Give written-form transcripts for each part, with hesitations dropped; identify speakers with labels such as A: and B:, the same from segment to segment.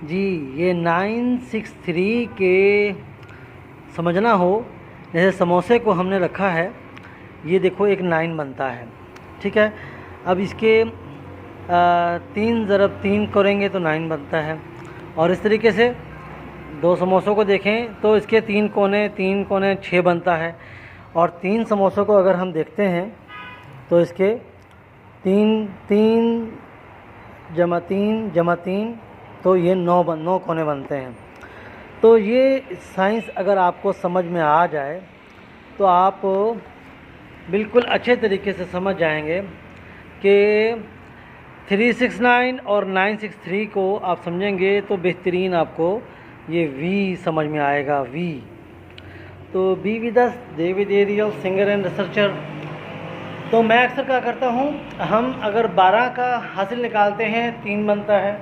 A: जी ये 963 के समझना हो, जैसे समोसे को हमने रखा है, ये देखो एक 9 बनता है, ठीक है। अब इसके 3 ज़रब 3 करेंगे तो 9 बनता है। और इस तरीके से 2 समोसों को देखें तो इसके 3 कोने 6 बनता है। और 3 समोसों को अगर हम देखते हैं तो इसके 3 जमा 3 तो ये 9 कोने बनते हैं। तो ये साइंस अगर आपको समझ में आ जाए तो आप बिल्कुल अच्छे तरीके से समझ जाएंगे कि 369 और 963 को आप समझेंगे तो बेहतरीन आपको ये वी समझ में आएगा, वी। तो be with us David Ariel, singer and researcher. तो मैं अक्सर क्या करता हूँ, हम अगर 12 का हासिल निकालते हैं 3 बनता है,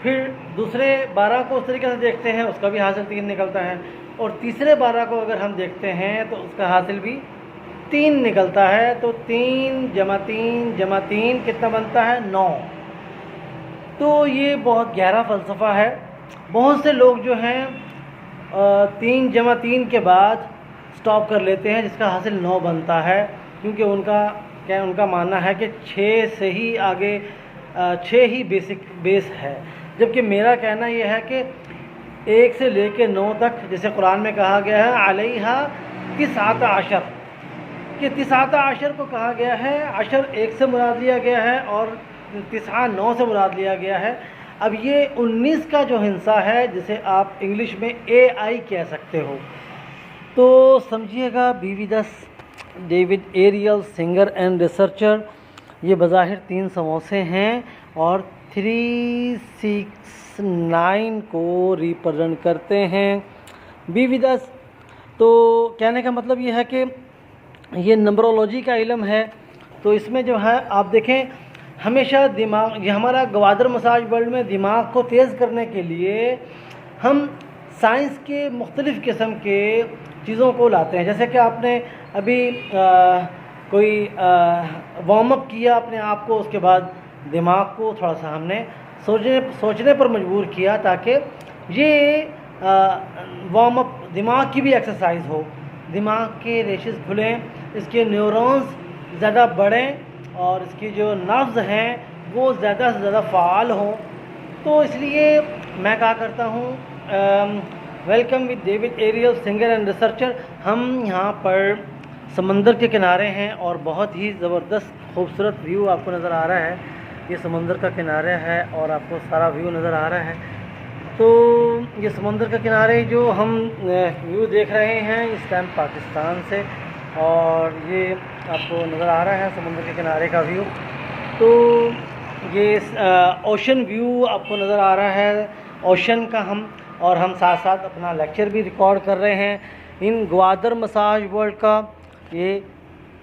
A: फिर दूसरे 12 को उस तरीके से देखते हैं, उसका भी हासिल 3 निकलता है, और तीसरे 12 को अगर हम देखते हैं तो उसका हासिल भी 3 निकलता है। तो 3 जमा 3 कितना बनता है? 9। तो ये बहुत गहरा फ़लसफ़ा है। बहुत से लोग जो हैं 3 जमा 3 के बाद स्टॉप कर लेते हैं, जिसका हासिल 9 बनता है, क्योंकि उनका मानना है कि 6 से ही आगे 6 ही बेस है। जबकि मेरा कहना यह है कि 1 से लेकर 9 तक, जैसे कुरान में कहा गया है अलैहा 19 कि 19 को कहा गया है, अशर 1 से मुराद लिया गया है और 9 से मुराद लिया गया है। अब ये 19 का जो हिस्सा है, जिसे आप इंग्लिश में AI कह सकते हो, तो समझिएगा be with us David Ariel, singer and researcher. ये बज़ाहिर 3 समोसे हैं और 369 को रिप्रेजेंट करते हैं। बी विद अस, तो कहने का मतलब ये है कि ये नंबरोलॉजी का इल्म है। तो इसमें जो है आप देखें, हमेशा दिमाग, ये हमारा गवादर मसाज वर्ल्ड में दिमाग को तेज़ करने के लिए हम साइंस के मुख्तलिफ़ किस्म के चीज़ों को लाते हैं। जैसे कि आपने अभी कोई वार्म अप किया अपने आप को, उसके बाद दिमाग को थोड़ा सा हमने सोचने पर मजबूर किया, ताकि ये वार्म अप दिमाग की भी एक्सरसाइज हो, दिमाग के रेशेस खुलें, इसके न्यूरॉन्स ज़्यादा बढ़ें और इसकी जो नर्व्स हैं वो ज़्यादा से ज़्यादा फ़ाल हों। तो इसलिए मैं क्या करता हूँ, welcome with David Ariel, singer and researcher. हम यहाँ पर समंदर के किनारे हैं और बहुत ही ज़बरदस्त खूबसूरत व्यू आपको नज़र आ रहा है। ये समंदर का किनारे है और आपको सारा व्यू नज़र आ रहा है। तो ये समंदर के किनारे जो हम व्यू देख रहे हैं इस टाइम पाकिस्तान से, और ये आपको नज़र आ रहा है समंदर के किनारे का व्यू। तो ये ओशन व्यू आपको नज़र आ रहा है, ओशन का। हम साथ साथ अपना लेक्चर भी रिकॉर्ड कर रहे हैं इन ग्वादर मसाज वर्ल्ड का। ये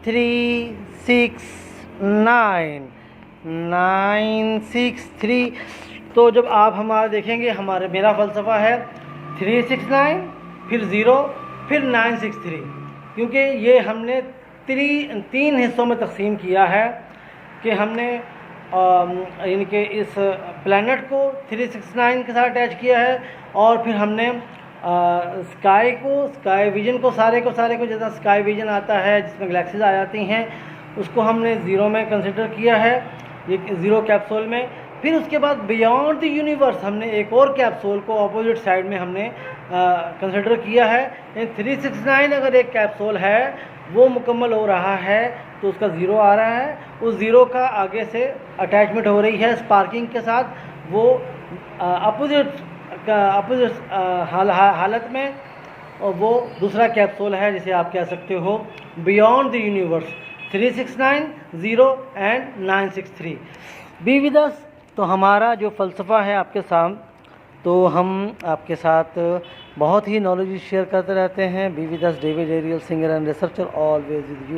A: 369 तो जब आप हमारा देखेंगे, मेरा फ़लसफ़ा है 369 फिर 0 फिर 963, क्योंकि ये हमने 3 हिस्सों में तकसीम किया है कि हमने इनके इस प्लैनेट को 369 के साथ अटैच किया है, और फिर हमने स्काई विजन को सारे को जैसा स्काई विजन आता है जिसमें गैलेक्सीज आ जाती हैं, उसको हमने 0 में कंसिडर किया है, ये 0 कैप्सूल में। फिर उसके बाद बियॉन्ड द यूनिवर्स हमने एक और कैप्सूल को अपोजिट साइड में हमने कंसिडर किया है। 369 अगर एक कैप्सूल है वो मुकम्मल हो रहा है तो उसका 0 आ रहा है, उस 0 का आगे से अटैचमेंट हो रही है स्पार्किंग के साथ, वो अपोजिट हालत में, और वो दूसरा कैप्सूल है जिसे आप कह सकते हो beyond the universe. 369, 0 and 963। B with अस, तो हमारा जो फ़लसफ़ा है आपके सामने, तो हम आपके साथ बहुत ही नॉलेज शेयर करते रहते हैं। Be with us David Ariel, singer and researcher, always with you.